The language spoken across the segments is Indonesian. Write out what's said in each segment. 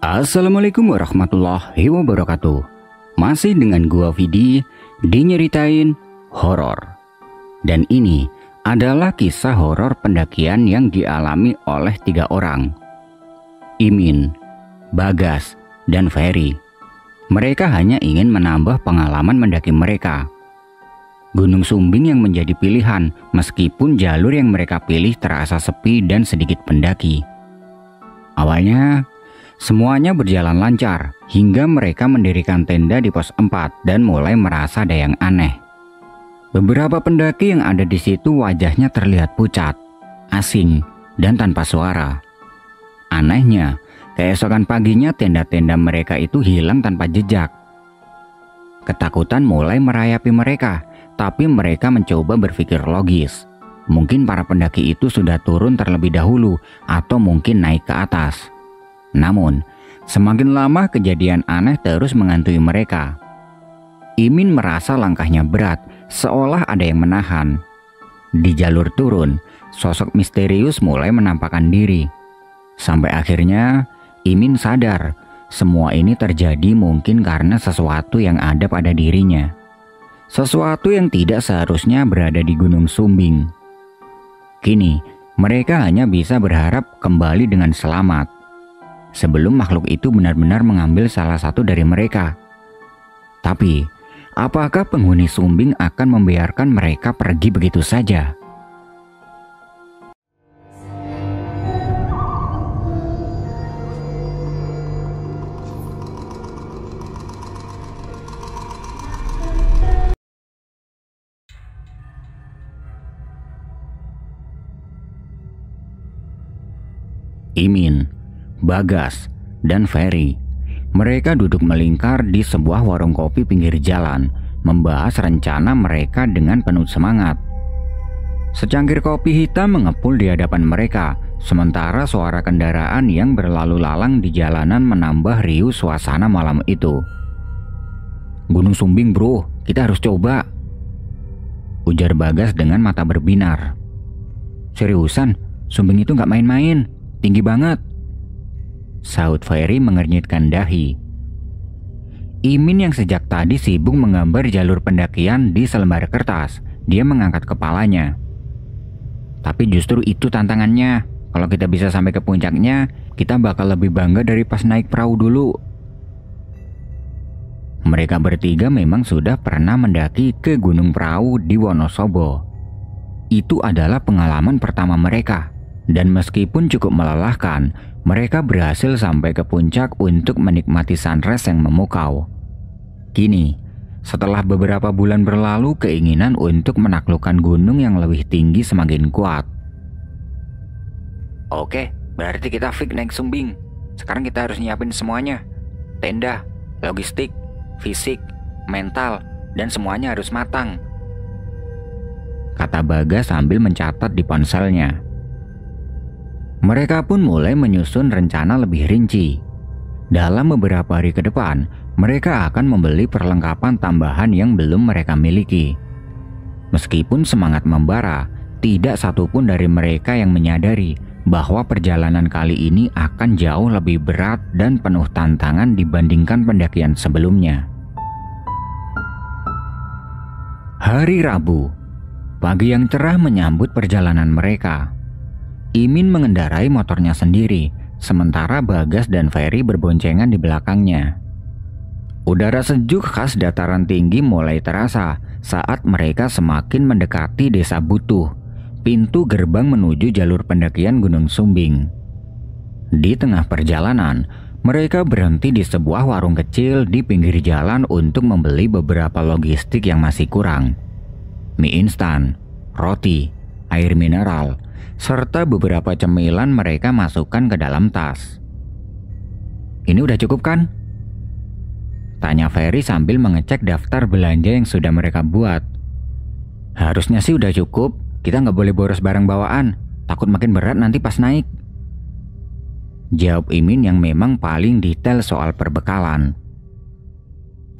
Assalamualaikum warahmatullahi wabarakatuh. Masih dengan gua Vidi di Nyeritain Horor. Dan ini adalah kisah horor pendakian yang dialami oleh 3 orang. Imin, Bagas, dan Ferry. Mereka hanya ingin menambah pengalaman mendaki mereka. Gunung Sumbing yang menjadi pilihan meskipun jalur yang mereka pilih terasa sepi dan sedikit pendaki. Awalnya semuanya berjalan lancar hingga mereka mendirikan tenda di pos 4 dan mulai merasa ada yang aneh. Beberapa pendaki yang ada di situ wajahnya terlihat pucat, asing, dan tanpa suara. Anehnya, keesokan paginya tenda-tenda mereka itu hilang tanpa jejak. Ketakutan mulai merayapi mereka, tapi mereka mencoba berpikir logis. Mungkin para pendaki itu sudah turun terlebih dahulu atau mungkin naik ke atas. Namun, semakin lama kejadian aneh terus menghantui mereka. Imin merasa langkahnya berat, seolah ada yang menahan. Di jalur turun, sosok misterius mulai menampakkan diri. Sampai akhirnya, Imin sadar semua ini terjadi mungkin karena sesuatu yang ada pada dirinya. Sesuatu yang tidak seharusnya berada di Gunung Sumbing. Kini, mereka hanya bisa berharap kembali dengan selamat sebelum makhluk itu benar-benar mengambil salah satu dari mereka. Tapi, apakah penghuni Sumbing akan membiarkan mereka pergi begitu saja? Imin, Bagas, dan Ferry. Mereka duduk melingkar di sebuah warung kopi pinggir jalan, membahas rencana mereka dengan penuh semangat. Secangkir kopi hitam mengepul di hadapan mereka, sementara suara kendaraan yang berlalu lalang di jalanan menambah riuh suasana malam itu. "Gunung Sumbing bro, kita harus coba," ujar Bagas dengan mata berbinar. "Seriusan, Sumbing itu gak main-main, tinggi banget," sahut Ferry mengernyitkan dahi. Imin yang sejak tadi sibuk menggambar jalur pendakian di selembar kertas, dia mengangkat kepalanya. "Tapi justru itu tantangannya. Kalau kita bisa sampai ke puncaknya, kita bakal lebih bangga dari pas naik perahu dulu." Mereka bertiga memang sudah pernah mendaki ke Gunung Perahu di Wonosobo. Itu adalah pengalaman pertama mereka. Dan meskipun cukup melelahkan, mereka berhasil sampai ke puncak untuk menikmati sunrise yang memukau. Kini, setelah beberapa bulan berlalu, keinginan untuk menaklukkan gunung yang lebih tinggi semakin kuat. "Oke, berarti kita fix naik Sumbing. Sekarang kita harus nyiapin semuanya. Tenda, logistik, fisik, mental, dan semuanya harus matang," kata Bagas sambil mencatat di ponselnya. Mereka pun mulai menyusun rencana lebih rinci. Dalam beberapa hari ke depan, mereka akan membeli perlengkapan tambahan yang belum mereka miliki. Meskipun semangat membara, tidak satupun dari mereka yang menyadari bahwa perjalanan kali ini akan jauh lebih berat dan penuh tantangan dibandingkan pendakian sebelumnya. Hari Rabu, pagi yang cerah menyambut perjalanan mereka. Imin mengendarai motornya sendiri, sementara Bagas dan Ferry berboncengan di belakangnya. Udara sejuk khas dataran tinggi mulai terasa saat mereka semakin mendekati Desa Butuh, pintu gerbang menuju jalur pendakian Gunung Sumbing. Di tengah perjalanan, mereka berhenti di sebuah warung kecil di pinggir jalan untuk membeli beberapa logistik yang masih kurang. Mie instan, roti, air mineral, serta beberapa cemilan mereka masukkan ke dalam tas. "Ini udah cukup kan?" tanya Ferry sambil mengecek daftar belanja yang sudah mereka buat. "Harusnya sih udah cukup, kita nggak boleh boros barang bawaan, takut makin berat nanti pas naik," jawab Imin yang memang paling detail soal perbekalan.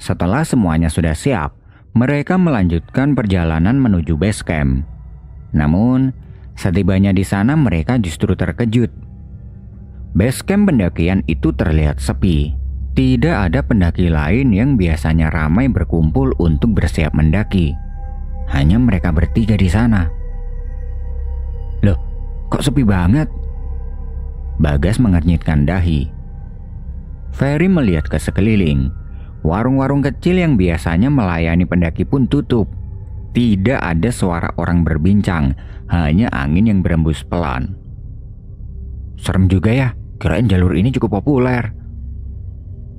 Setelah semuanya sudah siap, mereka melanjutkan perjalanan menuju base camp. Namun, setibanya di sana mereka justru terkejut. Basecamp pendakian itu terlihat sepi. Tidak ada pendaki lain yang biasanya ramai berkumpul untuk bersiap mendaki. Hanya mereka bertiga di sana. Loh, kok sepi banget? Bagas mengernyitkan dahi. Ferry melihat ke sekeliling. Warung-warung kecil yang biasanya melayani pendaki pun tutup. Tidak ada suara orang berbincang, hanya angin yang berembus pelan. Serem juga ya, kirain jalur ini cukup populer,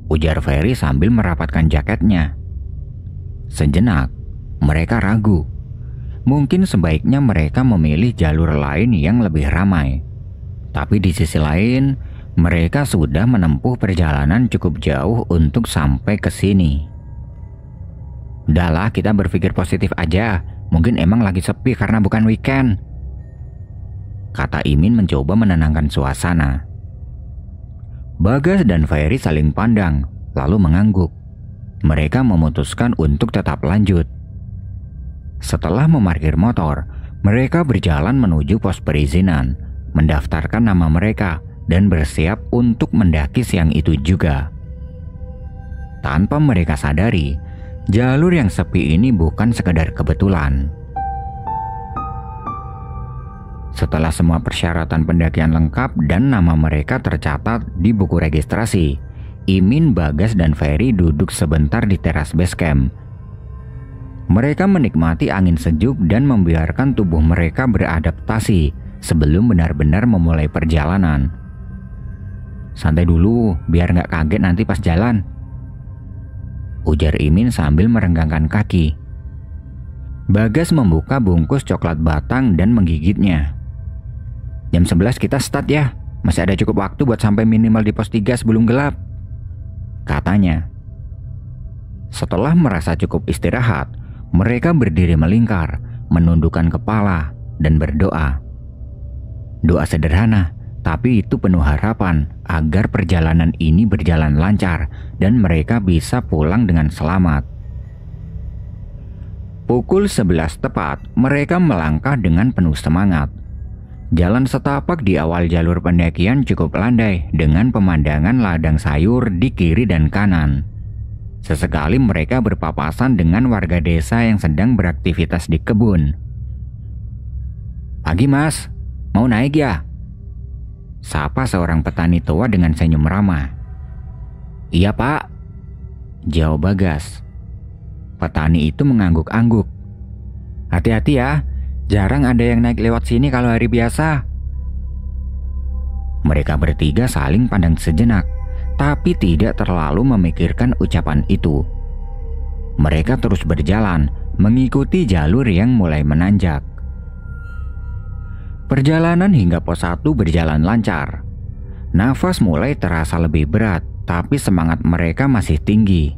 ujar Ferry sambil merapatkan jaketnya. Sejenak, mereka ragu. Mungkin sebaiknya mereka memilih jalur lain yang lebih ramai. Tapi di sisi lain, mereka sudah menempuh perjalanan cukup jauh untuk sampai ke sini. Udahlah, kita berpikir positif aja. Mungkin emang lagi sepi karena bukan weekend, kata Imin mencoba menenangkan suasana. Bagas dan Ferry saling pandang, lalu mengangguk. Mereka memutuskan untuk tetap lanjut. Setelah memarkir motor, mereka berjalan menuju pos perizinan, mendaftarkan nama mereka, dan bersiap untuk mendaki siang itu juga. Tanpa mereka sadari, jalur yang sepi ini bukan sekedar kebetulan. Setelah semua persyaratan pendakian lengkap dan nama mereka tercatat di buku registrasi, Imin, Bagas, dan Ferry duduk sebentar di teras basecamp. Mereka menikmati angin sejuk dan membiarkan tubuh mereka beradaptasi sebelum benar-benar memulai perjalanan. Santai dulu, biar nggak kaget nanti pas jalan, ujar Imin sambil merenggangkan kaki. Bagas membuka bungkus coklat batang dan menggigitnya. Jam 11 kita start ya, masih ada cukup waktu buat sampai minimal di pos 3 sebelum gelap, katanya. Setelah merasa cukup istirahat, mereka berdiri melingkar, menundukkan kepala, dan berdoa. Doa sederhana, tapi itu penuh harapan agar perjalanan ini berjalan lancar dan mereka bisa pulang dengan selamat. Pukul 11 tepat, mereka melangkah dengan penuh semangat. Jalan setapak di awal jalur pendakian cukup landai dengan pemandangan ladang sayur di kiri dan kanan. Sesekali mereka berpapasan dengan warga desa yang sedang beraktivitas di kebun. "Pagi mas, mau naik ya?" sapa seorang petani tua dengan senyum ramah. "Iya pak," jawab Bagas. Petani itu mengangguk-angguk. "Hati-hati ya, jarang ada yang naik lewat sini kalau hari biasa." Mereka bertiga saling pandang sejenak, tapi tidak terlalu memikirkan ucapan itu. Mereka terus berjalan, mengikuti jalur yang mulai menanjak. Perjalanan hingga pos 1 berjalan lancar. Nafas mulai terasa lebih berat, tapi semangat mereka masih tinggi.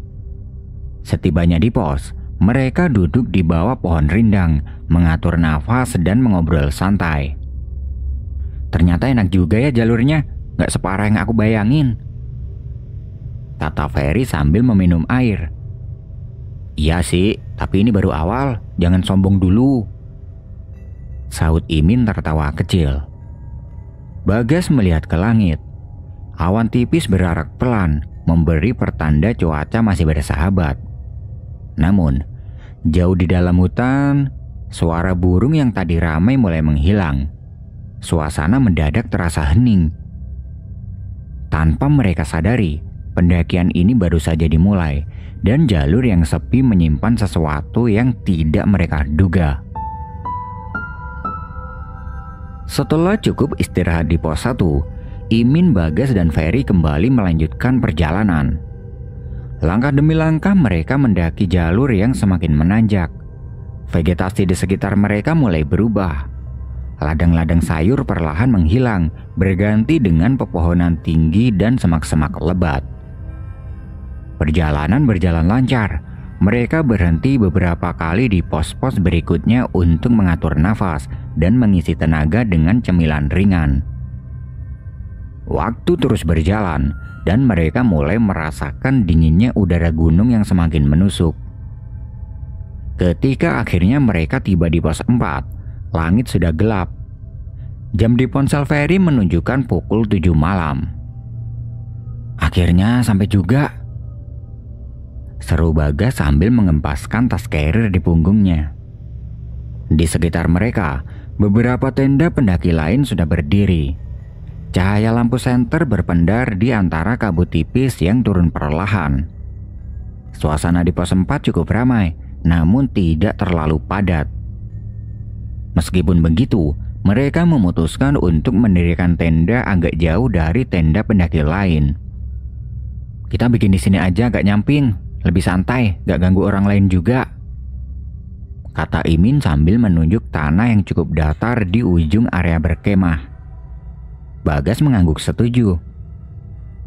Setibanya di pos, mereka duduk di bawah pohon rindang, mengatur nafas dan mengobrol santai. "Ternyata enak juga ya jalurnya, gak separah yang aku bayangin," kata Ferry sambil meminum air. "Iya sih, tapi ini baru awal, jangan sombong dulu," sahut Imin tertawa kecil. Bagas melihat ke langit. Awan tipis berarak pelan, memberi pertanda cuaca masih bersahabat. Namun, jauh di dalam hutan, suara burung yang tadi ramai mulai menghilang. Suasana mendadak terasa hening. Tanpa mereka sadari, pendakian ini baru saja dimulai, dan jalur yang sepi menyimpan sesuatu yang tidak mereka duga. Setelah cukup istirahat di pos 1, Imin, Bagas, dan Ferry kembali melanjutkan perjalanan. Langkah demi langkah mereka mendaki jalur yang semakin menanjak. Vegetasi di sekitar mereka mulai berubah. Ladang-ladang sayur perlahan menghilang, berganti dengan pepohonan tinggi dan semak-semak lebat. Perjalanan berjalan lancar. Mereka berhenti beberapa kali di pos-pos berikutnya untuk mengatur nafas dan mengisi tenaga dengan cemilan ringan. Waktu terus berjalan, dan mereka mulai merasakan dinginnya udara gunung yang semakin menusuk. Ketika akhirnya mereka tiba di pos 4, langit sudah gelap. Jam di ponsel Ferry menunjukkan pukul 7 malam. "Akhirnya sampai juga," seru Bagas sambil mengempaskan tas carrier di punggungnya. Di sekitar mereka, beberapa tenda pendaki lain sudah berdiri. Cahaya lampu senter berpendar di antara kabut tipis yang turun perlahan. Suasana di pos 4 cukup ramai, namun tidak terlalu padat. Meskipun begitu, mereka memutuskan untuk mendirikan tenda agak jauh dari tenda pendaki lain. "Kita bikin di sini aja, agak nyamping, lebih santai, gak ganggu orang lain juga," kata Imin sambil menunjuk tanah yang cukup datar di ujung area berkemah. Bagas mengangguk setuju.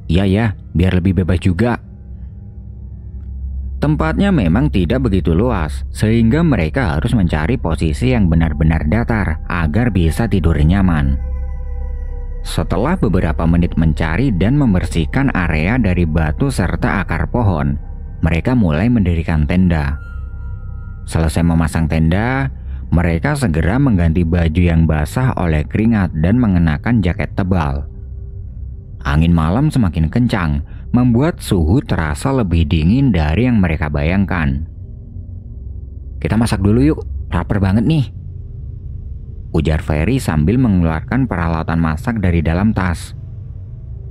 "Iya ya, biar lebih bebas juga." Tempatnya memang tidak begitu luas, sehingga mereka harus mencari posisi yang benar-benar datar agar bisa tidur nyaman. Setelah beberapa menit mencari dan membersihkan area dari batu serta akar pohon, mereka mulai mendirikan tenda. Selesai memasang tenda, mereka segera mengganti baju yang basah oleh keringat dan mengenakan jaket tebal. Angin malam semakin kencang, membuat suhu terasa lebih dingin dari yang mereka bayangkan. "Kita masak dulu yuk, lapar banget nih," ujar Ferry sambil mengeluarkan peralatan masak dari dalam tas.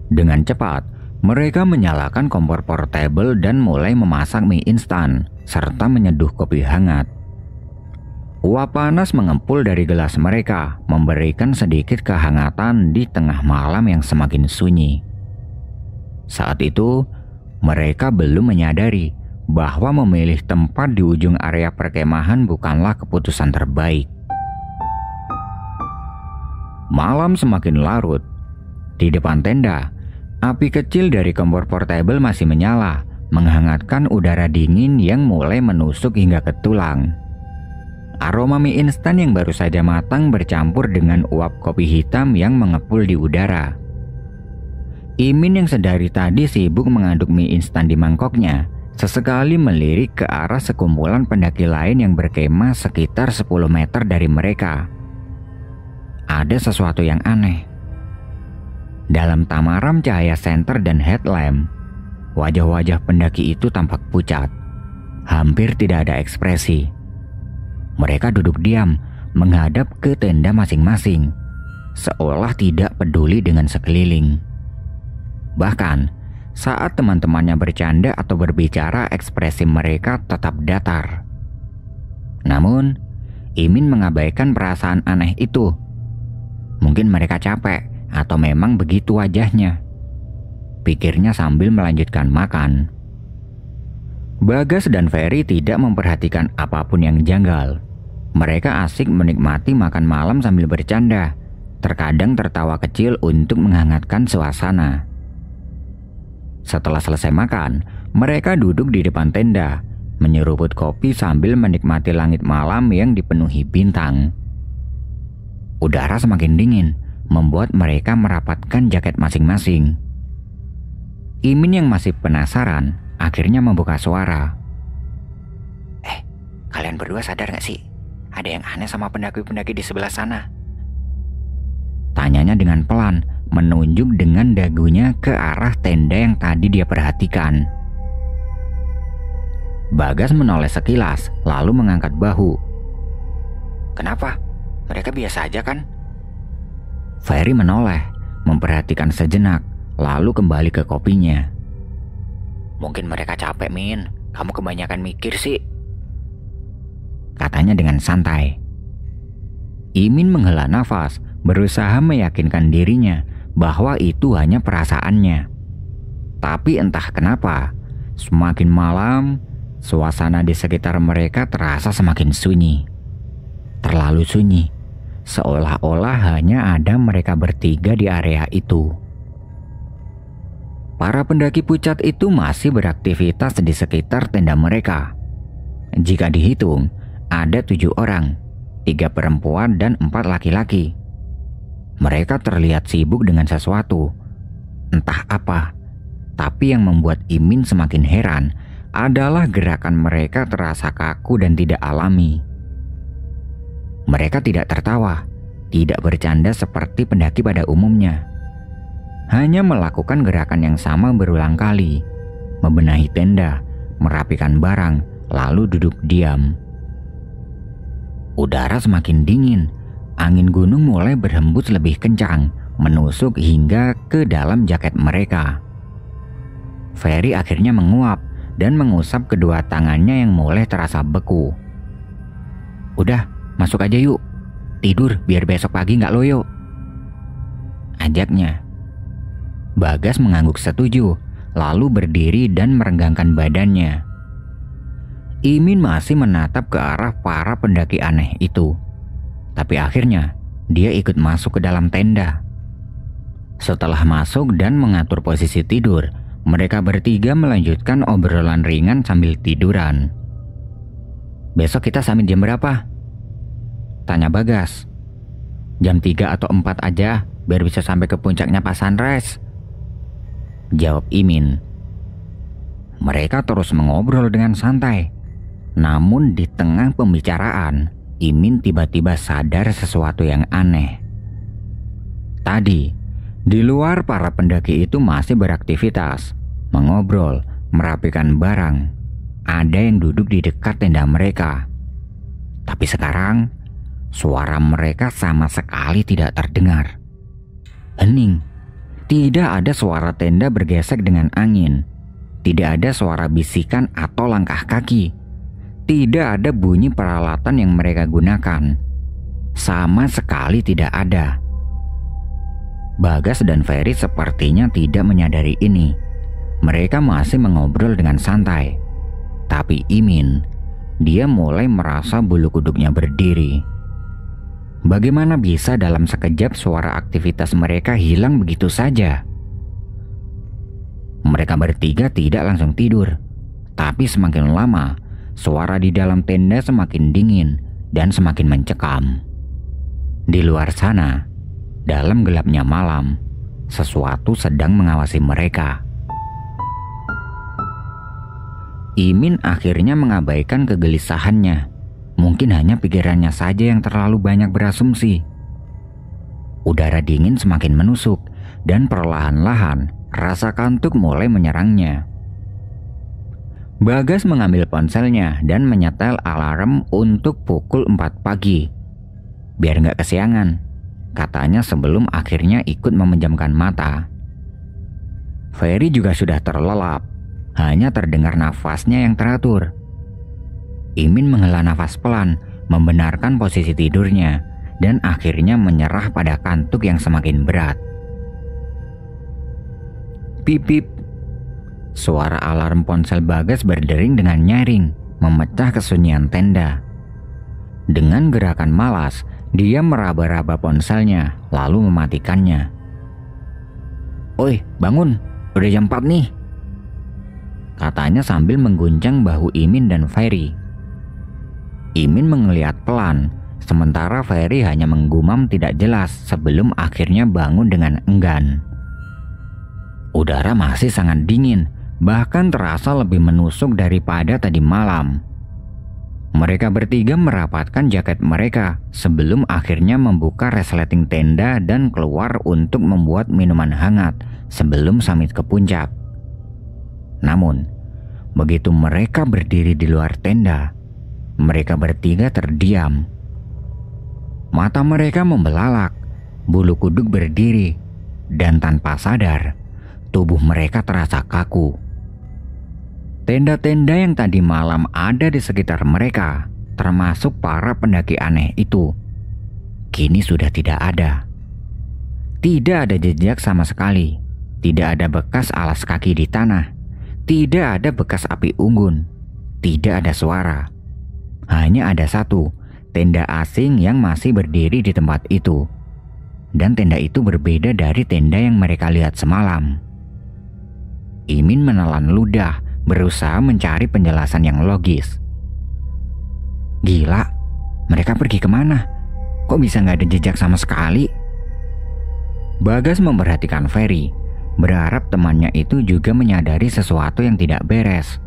Dengan cepat, mereka menyalakan kompor portable dan mulai memasak mie instan, serta menyeduh kopi hangat. Uap panas mengempul dari gelas mereka, memberikan sedikit kehangatan di tengah malam yang semakin sunyi. Saat itu, mereka belum menyadari bahwa memilih tempat di ujung area perkemahan bukanlah keputusan terbaik. Malam semakin larut. Di depan tenda, api kecil dari kompor portable masih menyala, menghangatkan udara dingin yang mulai menusuk hingga ke tulang. Aroma mie instan yang baru saja matang bercampur dengan uap kopi hitam yang mengepul di udara. Imin yang sedari tadi sibuk mengaduk mie instan di mangkoknya, sesekali melirik ke arah sekumpulan pendaki lain yang berkemah sekitar 10 meter dari mereka. Ada sesuatu yang aneh. Dalam tamaram cahaya senter dan headlamp, wajah-wajah pendaki itu tampak pucat. Hampir tidak ada ekspresi. Mereka duduk diam, menghadap ke tenda masing-masing, seolah tidak peduli dengan sekeliling. Bahkan, saat teman-temannya bercanda atau berbicara, ekspresi mereka tetap datar. Namun, Imin mengabaikan perasaan aneh itu. Mungkin mereka capek, atau memang begitu wajahnya, pikirnya sambil melanjutkan makan. Bagas dan Ferry tidak memperhatikan apapun yang janggal. Mereka asik menikmati makan malam sambil bercanda, terkadang tertawa kecil untuk menghangatkan suasana. Setelah selesai makan, mereka duduk di depan tenda, menyeruput kopi sambil menikmati langit malam yang dipenuhi bintang. Udara semakin dingin, membuat mereka merapatkan jaket masing-masing. Imin yang masih penasaran akhirnya membuka suara. Kalian berdua sadar gak sih? Ada yang aneh sama pendaki-pendaki di sebelah sana?" Tanyanya dengan pelan, menunjuk dengan dagunya ke arah tenda yang tadi dia perhatikan. Bagas menoleh sekilas, lalu mengangkat bahu. "Kenapa? Mereka biasa aja kan?" Ferry menoleh, memperhatikan sejenak, lalu kembali ke kopinya. "Mungkin mereka capek, Min. Kamu kebanyakan mikir sih," katanya dengan santai. Imin menghela nafas, berusaha meyakinkan dirinya bahwa itu hanya perasaannya. Tapi entah kenapa, semakin malam, suasana di sekitar mereka terasa semakin sunyi. Terlalu sunyi, seolah-olah hanya ada mereka bertiga di area itu. Para pendaki pucat itu masih beraktivitas di sekitar tenda mereka. Jika dihitung, ada 7 orang, 3 perempuan dan 4 laki-laki. Mereka terlihat sibuk dengan sesuatu, entah apa. Tapi yang membuat Imin semakin heran adalah gerakan mereka terasa kaku dan tidak alami. Mereka tidak tertawa, tidak bercanda seperti pendaki pada umumnya. Hanya melakukan gerakan yang sama berulang kali, membenahi tenda, merapikan barang, lalu duduk diam. Udara semakin dingin, angin gunung mulai berhembus lebih kencang, menusuk hingga ke dalam jaket mereka. Ferry akhirnya menguap dan mengusap kedua tangannya yang mulai terasa beku. "Udah, masuk aja yuk. Tidur biar besok pagi nggak loyo," ajaknya. Bagas mengangguk setuju, lalu berdiri dan merenggangkan badannya. Imin masih menatap ke arah para pendaki aneh itu. Tapi akhirnya dia ikut masuk ke dalam tenda. Setelah masuk dan mengatur posisi tidur, mereka bertiga melanjutkan obrolan ringan sambil tiduran. "Besok kita summit jam berapa?" tanya Bagas. "Jam 3 atau 4 aja, biar bisa sampai ke puncaknya pas sunrise," jawab Imin. Mereka terus mengobrol dengan santai. Namun di tengah pembicaraan, Imin tiba-tiba sadar sesuatu yang aneh. Tadi, di luar para pendaki itu masih beraktivitas, mengobrol, merapikan barang. Ada yang duduk di dekat tenda mereka. Tapi sekarang, suara mereka sama sekali tidak terdengar. Hening. Tidak ada suara tenda bergesek dengan angin. Tidak ada suara bisikan atau langkah kaki. Tidak ada bunyi peralatan yang mereka gunakan. Sama sekali tidak ada. Bagas dan Ferry sepertinya tidak menyadari ini. Mereka masih mengobrol dengan santai. Tapi Imin, dia mulai merasa bulu kuduknya berdiri. Bagaimana bisa dalam sekejap suara aktivitas mereka hilang begitu saja? Mereka bertiga tidak langsung tidur. Tapi semakin lama, suara di dalam tenda semakin dingin dan semakin mencekam. Di luar sana, dalam gelapnya malam, sesuatu sedang mengawasi mereka. Imin akhirnya mengabaikan kegelisahannya. Mungkin hanya pikirannya saja yang terlalu banyak berasumsi. Udara dingin semakin menusuk dan perlahan-lahan rasa kantuk mulai menyerangnya. Bagas mengambil ponselnya dan menyetel alarm untuk pukul 4 pagi. Biar nggak kesiangan, katanya sebelum akhirnya ikut memejamkan mata. Ferry juga sudah terlelap, hanya terdengar nafasnya yang teratur. Imin menghela nafas pelan, membenarkan posisi tidurnya, dan akhirnya menyerah pada kantuk yang semakin berat. Pip pip. Suara alarm ponsel Bagas berdering dengan nyaring, memecah kesunyian tenda. Dengan gerakan malas, dia meraba-raba ponselnya, lalu mematikannya. "Oi, bangun, udah jam 4 nih," katanya sambil mengguncang bahu Imin dan Ferry. Imin mengeliat pelan, sementara Ferry hanya menggumam tidak jelas sebelum akhirnya bangun dengan enggan. Udara masih sangat dingin, bahkan terasa lebih menusuk daripada tadi malam. Mereka bertiga merapatkan jaket mereka sebelum akhirnya membuka resleting tenda dan keluar untuk membuat minuman hangat sebelum summit ke puncak. Namun, begitu mereka berdiri di luar tenda, mereka bertiga terdiam. Mata mereka membelalak, bulu kuduk berdiri, dan tanpa sadar, tubuh mereka terasa kaku. Tenda-tenda yang tadi malam ada di sekitar mereka, termasuk para pendaki aneh itu, kini sudah tidak ada. Tidak ada jejak sama sekali, tidak ada bekas alas kaki di tanah, tidak ada bekas api unggun, tidak ada suara. Hanya ada satu, tenda asing yang masih berdiri di tempat itu. Dan tenda itu berbeda dari tenda yang mereka lihat semalam. Imin menelan ludah, berusaha mencari penjelasan yang logis. Gila, mereka pergi kemana? Kok bisa nggak ada jejak sama sekali? Bagas memperhatikan Ferry, berharap temannya itu juga menyadari sesuatu yang tidak beres.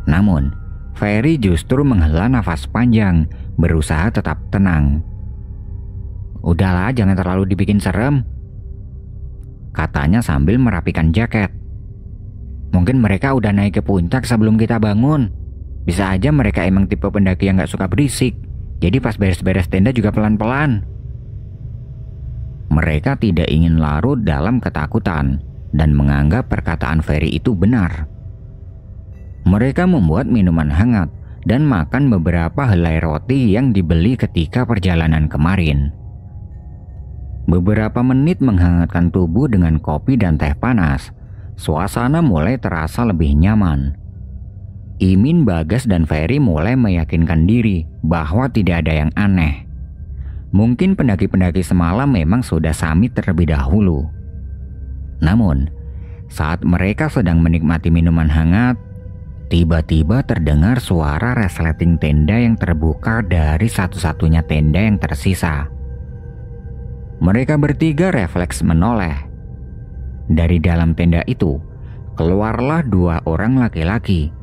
Namun, Ferry justru menghela nafas panjang, berusaha tetap tenang. Udahlah, jangan terlalu dibikin serem, katanya sambil merapikan jaket. Mungkin mereka udah naik ke puncak sebelum kita bangun. Bisa aja mereka emang tipe pendaki yang gak suka berisik. Jadi pas beres-beres tenda juga pelan-pelan. Mereka tidak ingin larut dalam ketakutan dan menganggap perkataan Ferry itu benar. Mereka membuat minuman hangat dan makan beberapa helai roti yang dibeli ketika perjalanan kemarin. Beberapa menit menghangatkan tubuh dengan kopi dan teh panas, suasana mulai terasa lebih nyaman. Imin, Bagas, dan Ferry mulai meyakinkan diri bahwa tidak ada yang aneh. Mungkin pendaki-pendaki semalam memang sudah samit terlebih dahulu. Namun, saat mereka sedang menikmati minuman hangat, tiba-tiba terdengar suara resleting tenda yang terbuka dari satu-satunya tenda yang tersisa. Mereka bertiga refleks menoleh. Dari dalam tenda itu, keluarlah 2 orang laki-laki.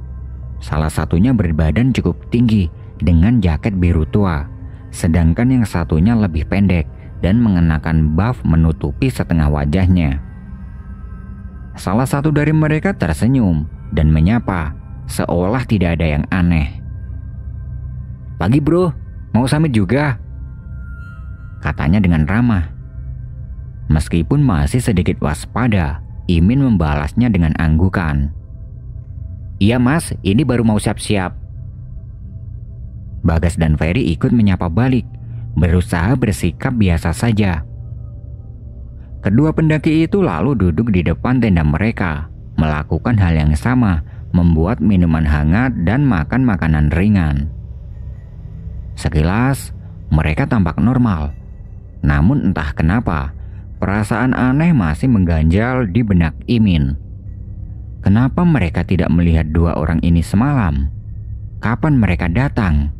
Salah satunya berbadan cukup tinggi dengan jaket biru tua, sedangkan yang satunya lebih pendek dan mengenakan buff menutupi setengah wajahnya. Salah satu dari mereka tersenyum dan menyapa, seolah tidak ada yang aneh. "Pagi bro, mau summit juga?" katanya dengan ramah. Meskipun masih sedikit waspada, Imin membalasnya dengan anggukan. "Iya mas, ini baru mau siap-siap." Bagas dan Ferry ikut menyapa balik, berusaha bersikap biasa saja. Kedua pendaki itu lalu duduk di depan tenda mereka, melakukan hal yang sama, membuat minuman hangat dan makan makanan ringan. Sekilas, mereka tampak normal. Namun entah kenapa, perasaan aneh masih mengganjal di benak Imin. Kenapa mereka tidak melihat 2 orang ini semalam? Kapan mereka datang?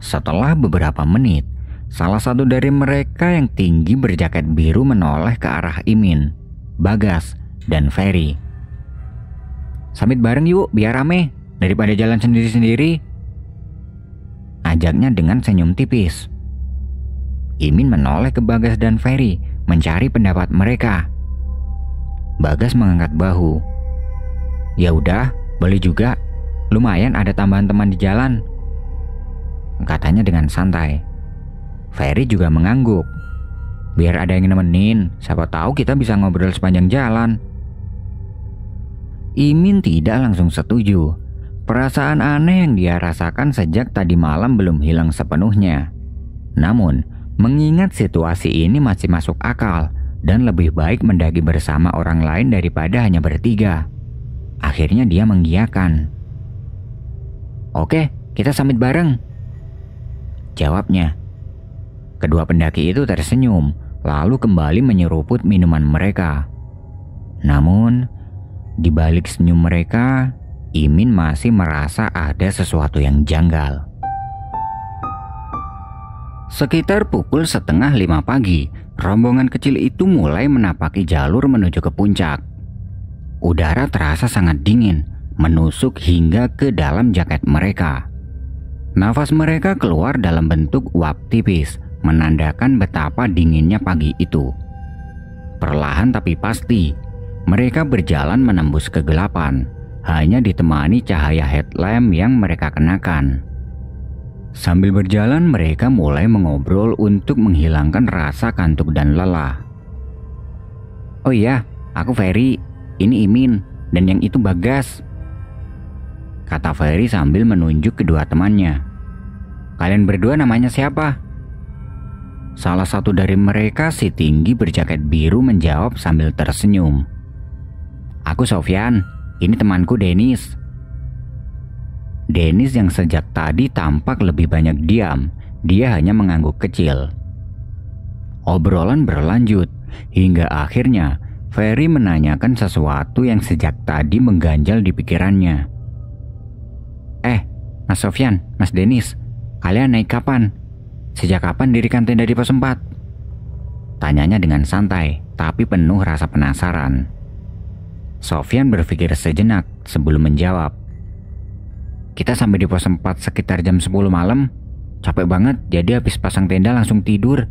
Setelah beberapa menit, salah satu dari mereka yang tinggi berjaket biru menoleh ke arah Imin, Bagas, dan Ferry. "Summit bareng yuk, biar rame, daripada jalan sendiri-sendiri," ajaknya dengan senyum tipis. Imin menoleh ke Bagas dan Ferry, mencari pendapat mereka. Bagas mengangkat bahu. "Ya udah, boleh juga. Lumayan ada tambahan teman di jalan," katanya dengan santai. Ferry juga mengangguk. "Biar ada yang nemenin, siapa tahu kita bisa ngobrol sepanjang jalan." Imin tidak langsung setuju. Perasaan aneh yang dia rasakan sejak tadi malam belum hilang sepenuhnya. Namun, mengingat situasi ini masih masuk akal dan lebih baik mendaki bersama orang lain daripada hanya bertiga. Akhirnya dia mengiyakan. "Oke, kita summit bareng," jawabnya. Kedua pendaki itu tersenyum, lalu kembali menyeruput minuman mereka. Namun, di balik senyum mereka, Imin masih merasa ada sesuatu yang janggal. Sekitar pukul 4:30 pagi, rombongan kecil itu mulai menapaki jalur menuju ke puncak. Udara terasa sangat dingin, menusuk hingga ke dalam jaket mereka. Nafas mereka keluar dalam bentuk uap tipis, menandakan betapa dinginnya pagi itu. Perlahan tapi pasti, mereka berjalan menembus kegelapan, hanya ditemani cahaya headlamp yang mereka kenakan. Sambil berjalan mereka mulai mengobrol untuk menghilangkan rasa kantuk dan lelah. "Oh iya, aku Ferry, ini Imin, dan yang itu Bagas," kata Ferry sambil menunjuk kedua temannya. "Kalian berdua namanya siapa?" Salah satu dari mereka, si tinggi berjaket biru, menjawab sambil tersenyum. "Aku Sofyan, ini temanku Dennis." Dennis yang sejak tadi tampak lebih banyak diam, dia hanya mengangguk kecil. Obrolan berlanjut, hingga akhirnya Ferry menanyakan sesuatu yang sejak tadi mengganjal di pikirannya. Mas Sofyan, Mas Dennis, kalian naik kapan? Sejak kapan dirikan tenda di pos 4? Tanyanya dengan santai, tapi penuh rasa penasaran. Sofyan berpikir sejenak sebelum menjawab. "Kita sampai di pos 4 sekitar jam 10 malam. Capek banget, jadi habis pasang tenda langsung tidur.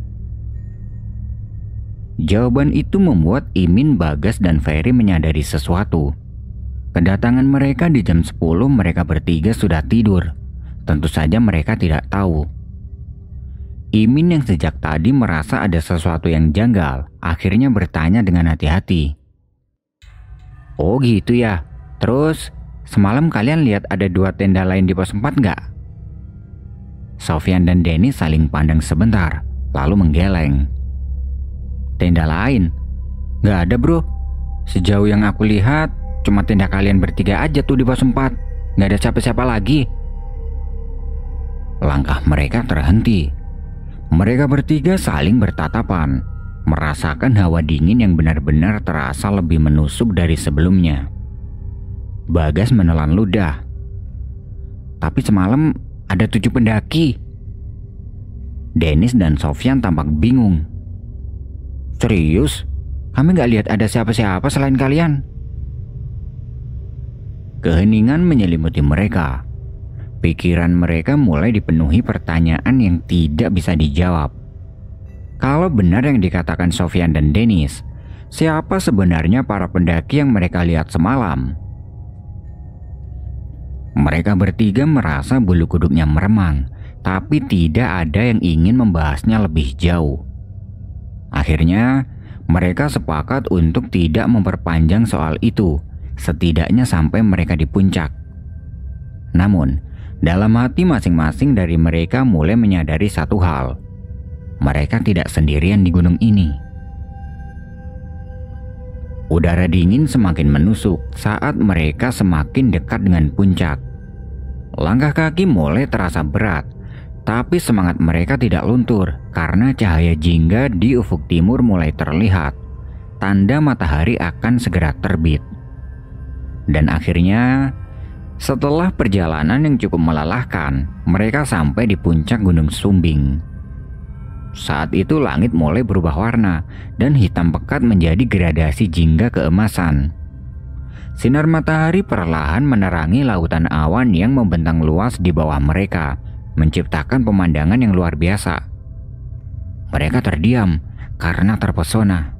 Jawaban itu membuat Imin, Bagas, dan Ferry menyadari sesuatu. Kedatangan mereka di jam 10, mereka bertiga sudah tidur. Tentu saja mereka tidak tahu. Imin yang sejak tadi merasa ada sesuatu yang janggal, akhirnya bertanya dengan hati-hati. Oh gitu ya, terus semalam kalian lihat ada 2 tenda lain di pos 4 nggak? Sofyan dan Dennis saling pandang sebentar, lalu menggeleng. Tenda lain? Nggak ada bro, sejauh yang aku lihat cuma tenda kalian bertiga aja tuh di pos 4. Nggak ada siapa-siapa lagi. Langkah mereka terhenti. Mereka bertiga saling bertatapan, merasakan hawa dingin yang benar-benar terasa lebih menusuk dari sebelumnya. Bagas menelan ludah. Tapi semalam ada 7 pendaki. Dennis dan Sofyan tampak bingung. Serius? Kami nggak lihat ada siapa-siapa selain kalian. Keheningan menyelimuti mereka. Pikiran mereka mulai dipenuhi pertanyaan yang tidak bisa dijawab. Kalau benar yang dikatakan Sofyan dan Dennis, siapa sebenarnya para pendaki yang mereka lihat semalam? Mereka bertiga merasa bulu kuduknya meremang, tapi tidak ada yang ingin membahasnya lebih jauh. Akhirnya, mereka sepakat untuk tidak memperpanjang soal itu, setidaknya sampai mereka di puncak. Namun, dalam hati masing-masing dari mereka mulai menyadari satu hal. Mereka tidak sendirian di gunung ini. Udara dingin semakin menusuk saat mereka semakin dekat dengan puncak. Langkah kaki mulai terasa berat, tapi semangat mereka tidak luntur karena cahaya jingga di ufuk timur mulai terlihat. Tanda matahari akan segera terbit. Dan akhirnya, setelah perjalanan yang cukup melelahkan, mereka sampai di puncak Gunung Sumbing. Saat itu langit mulai berubah warna dan hitam pekat menjadi gradasi jingga keemasan. Sinar matahari perlahan menerangi lautan awan yang membentang luas di bawah mereka, menciptakan pemandangan yang luar biasa. Mereka terdiam karena terpesona.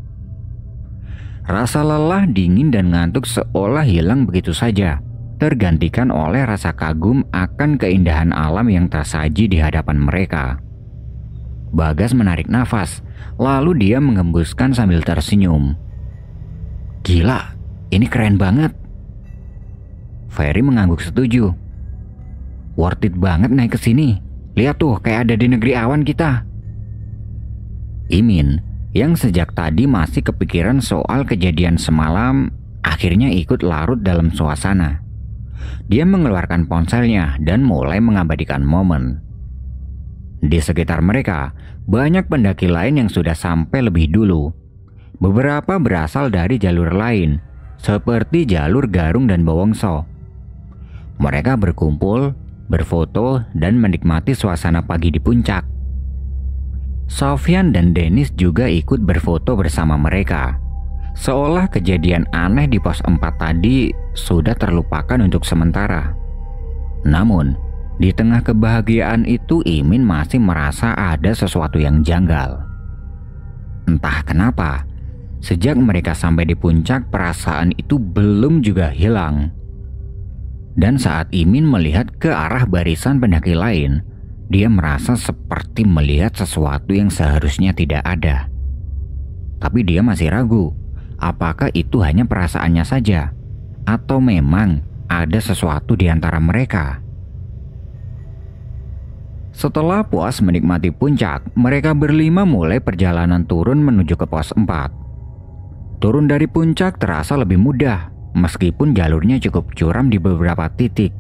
Rasa lelah, dingin, dan ngantuk seolah hilang begitu saja, tergantikan oleh rasa kagum akan keindahan alam yang tersaji di hadapan mereka. Bagas menarik nafas, lalu dia mengembuskan sambil tersenyum. Gila, ini keren banget. Ferry mengangguk setuju. Worth it banget naik ke sini. Lihat tuh, kayak ada di negeri awan kita. Imin, yang sejak tadi masih kepikiran soal kejadian semalam, akhirnya ikut larut dalam suasana. Dia mengeluarkan ponselnya dan mulai mengabadikan momen. Di sekitar mereka, banyak pendaki lain yang sudah sampai lebih dulu. Beberapa berasal dari jalur lain, seperti jalur Garung dan Bowongso. Mereka berkumpul, berfoto, dan menikmati suasana pagi di puncak. Sofyan dan Dennis juga ikut berfoto bersama mereka. Seolah kejadian aneh di pos 4 tadi sudah terlupakan untuk sementara. Namun, di tengah kebahagiaan itu Imin masih merasa ada sesuatu yang janggal. Entah kenapa, sejak mereka sampai di puncak perasaan itu belum juga hilang. Dan saat Imin melihat ke arah barisan pendaki lain, dia merasa seperti melihat sesuatu yang seharusnya tidak ada. Tapi dia masih ragu, apakah itu hanya perasaannya saja, atau memang ada sesuatu di antara mereka. Setelah puas menikmati puncak, mereka berlima mulai perjalanan turun menuju ke pos 4. Turun dari puncak terasa lebih mudah, meskipun jalurnya cukup curam di beberapa titik.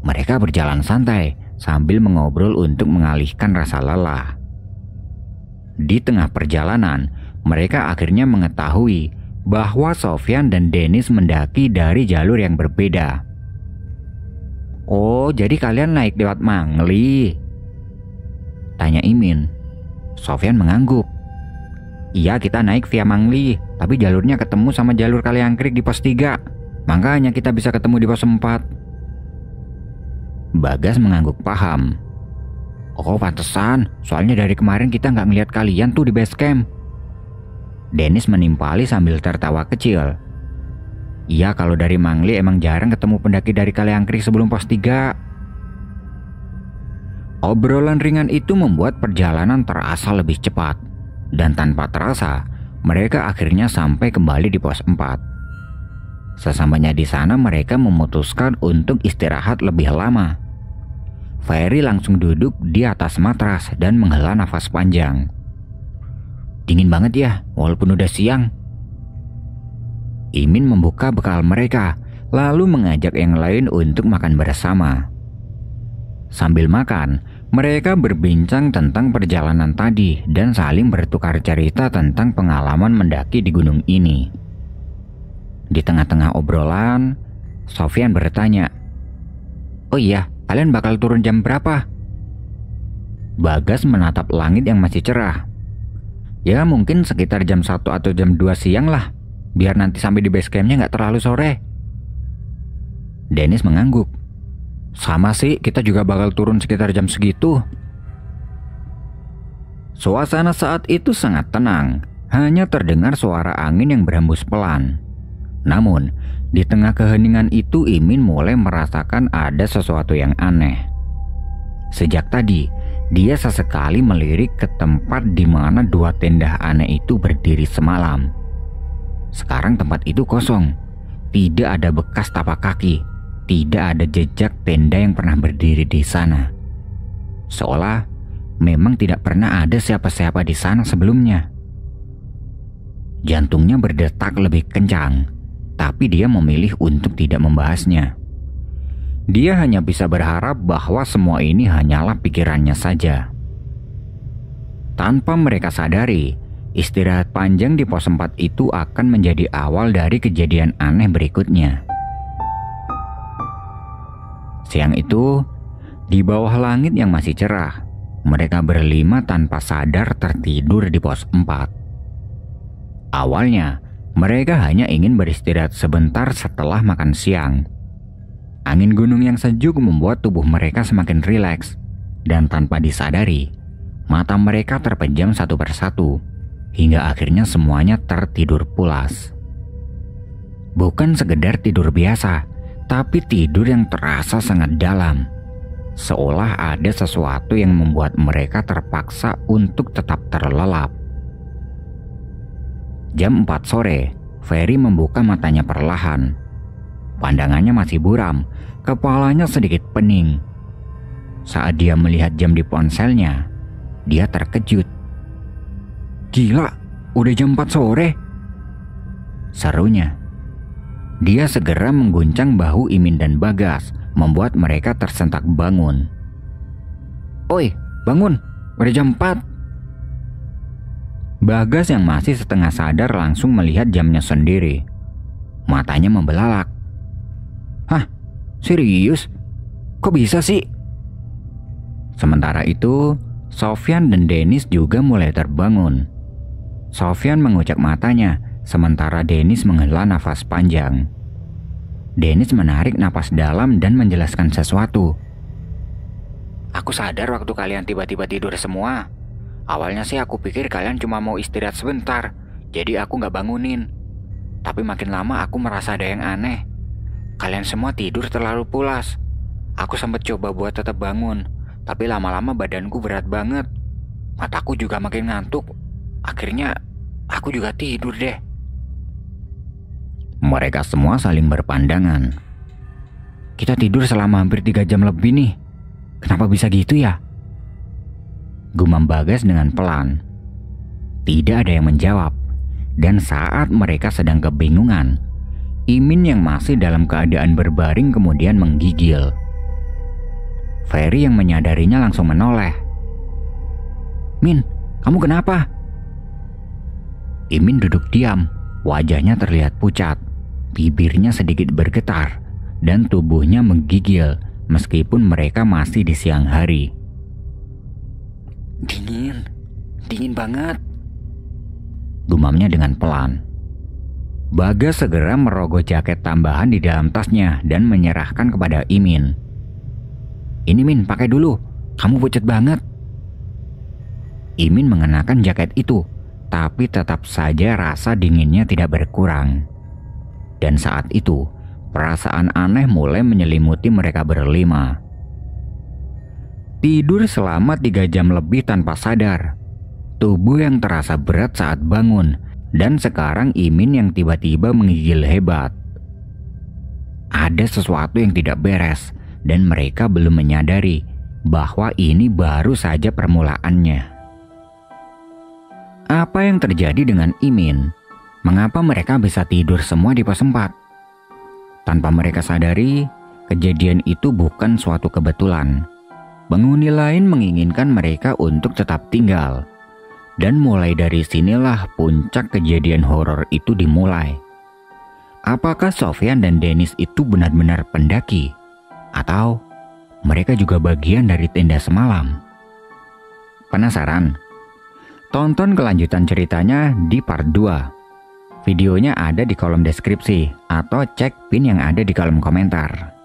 Mereka berjalan santai sambil mengobrol untuk mengalihkan rasa lelah. Di tengah perjalanan, mereka akhirnya mengetahui bahwa Sofyan dan Dennis mendaki dari jalur yang berbeda. Oh, jadi kalian naik lewat Mangli? Tanya Imin. Sofyan mengangguk. Iya, kita naik via Mangli, tapi jalurnya ketemu sama jalur Kaliangkrik di pos 3. Makanya kita bisa ketemu di pos 4. Bagas mengangguk paham. Oh pantesan, soalnya dari kemarin kita nggak ngeliat kalian tuh di base camp. Dennis menimpali sambil tertawa kecil. Iya, kalau dari Mangli emang jarang ketemu pendaki dari Kaliangkrik sebelum pos 3. Obrolan ringan itu membuat perjalanan terasa lebih cepat. Dan tanpa terasa, mereka akhirnya sampai kembali di pos 4. Sesampainya di sana mereka memutuskan untuk istirahat lebih lama. Ferry langsung duduk di atas matras dan menghela nafas panjang. Dingin banget ya, walaupun udah siang. Imin membuka bekal mereka, lalu mengajak yang lain untuk makan bersama. Sambil makan, mereka berbincang tentang perjalanan tadi dan saling bertukar cerita tentang pengalaman mendaki di gunung ini. Di tengah-tengah obrolan, Sofyan bertanya, "Oh iya, kalian bakal turun jam berapa?" Bagas menatap langit yang masih cerah. "Ya mungkin sekitar jam 1 atau jam 2 siang lah, biar nanti sampai di base campnya nggak terlalu sore." Dennis mengangguk. "Sama sih, kita juga bakal turun sekitar jam segitu." Suasana saat itu sangat tenang, hanya terdengar suara angin yang berhembus pelan. Namun, di tengah keheningan itu Imin mulai merasakan ada sesuatu yang aneh. Sejak tadi, dia sesekali melirik ke tempat di mana 2 tenda aneh itu berdiri semalam. Sekarang tempat itu kosong, tidak ada bekas tapak kaki, tidak ada jejak tenda yang pernah berdiri di sana. Seolah memang tidak pernah ada siapa-siapa di sana sebelumnya. Jantungnya berdetak lebih kencang, tapi dia memilih untuk tidak membahasnya. Dia hanya bisa berharap bahwa semua ini hanyalah pikirannya saja. Tanpa mereka sadari, istirahat panjang di pos 4 itu akan menjadi awal dari kejadian aneh berikutnya. Siang itu, di bawah langit yang masih cerah, mereka berlima tanpa sadar tertidur di pos 4. Awalnya, mereka hanya ingin beristirahat sebentar setelah makan siang. Angin gunung yang sejuk membuat tubuh mereka semakin rileks, dan tanpa disadari, mata mereka terpejam satu persatu, hingga akhirnya semuanya tertidur pulas. Bukan sekedar tidur biasa, tapi tidur yang terasa sangat dalam, seolah ada sesuatu yang membuat mereka terpaksa untuk tetap terlelap. Jam 4 sore, Ferry membuka matanya perlahan. Pandangannya masih buram, kepalanya sedikit pening. Saat dia melihat jam di ponselnya, dia terkejut. "Gila, udah jam 4 sore?" serunya. Dia segera mengguncang bahu Imin dan Bagas, membuat mereka tersentak bangun. "Oi, bangun, udah jam 4. Bagas yang masih setengah sadar langsung melihat jamnya sendiri. Matanya membelalak. "Hah? Serius? Kok bisa sih?" Sementara itu, Sofyan dan Dennis juga mulai terbangun. Sofyan mengucek matanya, sementara Dennis menghela nafas panjang. Dennis menarik napas dalam dan menjelaskan sesuatu. "Aku sadar waktu kalian tiba-tiba tidur semua. Awalnya sih aku pikir kalian cuma mau istirahat sebentar, jadi aku nggak bangunin. Tapi makin lama aku merasa ada yang aneh. Kalian semua tidur terlalu pulas. Aku sempat coba buat tetap bangun, tapi lama-lama badanku berat banget. Mataku juga makin ngantuk. Akhirnya aku juga tidur deh." Mereka semua saling berpandangan. "Kita tidur selama hampir 3 jam lebih nih. Kenapa bisa gitu ya?" gumam Bagas dengan pelan. Tidak ada yang menjawab, dan saat mereka sedang kebingungan, Imin yang masih dalam keadaan berbaring kemudian menggigil. Ferry yang menyadarinya langsung menoleh. "Min, kamu kenapa?" Imin duduk diam, wajahnya terlihat pucat, bibirnya sedikit bergetar, dan tubuhnya menggigil meskipun mereka masih di siang hari. Dingin banget," gumamnya dengan pelan. Bagas segera merogoh jaket tambahan di dalam tasnya dan menyerahkan kepada Imin. "Ini Min, pakai dulu. kamu pucat banget. Imin mengenakan jaket itu, tapi tetap saja rasa dinginnya tidak berkurang. Dan saat itu, perasaan aneh mulai menyelimuti mereka berlima. Tidur selama 3 jam lebih tanpa sadar. Tubuh yang terasa berat saat bangun, dan sekarang Imin yang tiba-tiba menggigil hebat. Ada sesuatu yang tidak beres, dan mereka belum menyadari bahwa ini baru saja permulaannya. Apa yang terjadi dengan Imin? Mengapa mereka bisa tidur semua di pos 4? Tanpa mereka sadari, kejadian itu bukan suatu kebetulan. Penghuni lain menginginkan mereka untuk tetap tinggal. Dan mulai dari sinilah puncak kejadian horor itu dimulai. Apakah Sofyan dan Dennis itu benar-benar pendaki? Atau mereka juga bagian dari tenda semalam? Penasaran? Tonton kelanjutan ceritanya di part 2. Videonya ada di kolom deskripsi atau cek pin yang ada di kolom komentar.